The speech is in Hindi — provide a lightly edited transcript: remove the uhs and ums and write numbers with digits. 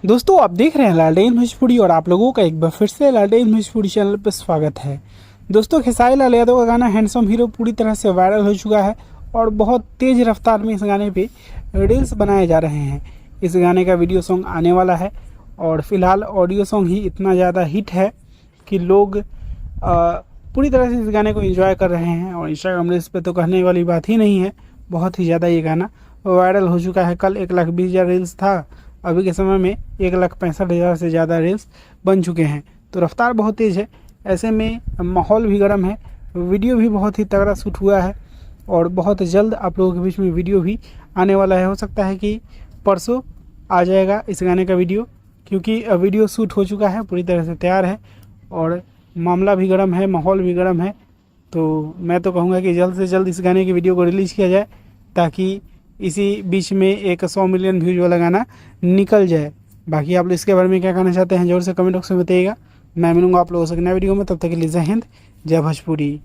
दोस्तों आप देख रहे हैं लालटेन भोजपुरी और आप लोगों का एक बार फिर से लालटेन भोजपुरी चैनल पर स्वागत है। दोस्तों खेसारी लाल यादव का गाना हैंडसम हीरो पूरी तरह से वायरल हो चुका है और बहुत तेज रफ्तार में इस गाने पे रील्स बनाए जा रहे हैं। इस गाने का वीडियो सॉन्ग आने वाला है और फिलहाल ऑडियो सॉन्ग ही इतना ज़्यादा हिट है कि लोग पूरी तरह से इस गाने को एंजॉय कर रहे हैं और इंस्टाग्राम रील्स पे तो कहने वाली बात ही नहीं है। बहुत ही ज़्यादा ये गाना वायरल हो चुका है। कल 1,20,000 रील्स था, अभी के समय में 1,65,000 से ज़्यादा रील्स बन चुके हैं। तो रफ्तार बहुत तेज़ है, ऐसे में माहौल भी गर्म है। वीडियो भी बहुत ही तगड़ा शूट हुआ है और बहुत जल्द आप लोगों के बीच में वीडियो भी आने वाला है। हो सकता है कि परसों आ जाएगा इस गाने का वीडियो, क्योंकि वीडियो शूट हो चुका है, पूरी तरह से तैयार है और मामला भी गर्म है, माहौल भी गर्म है। तो मैं तो कहूँगा कि जल्द से जल्द इस गाने की वीडियो को रिलीज़ किया जाए ताकि इसी बीच में एक 100 मिलियन व्यूज वाला गाना निकल जाए। बाकी आप लोग इसके बारे में क्या कहना चाहते हैं ज़रूर से कमेंट बॉक्स में बताइएगा। मैं मिलूंगा आप लोगों से नए वीडियो में, तब तक के लिए जय हिंद, जय भोजपुरी।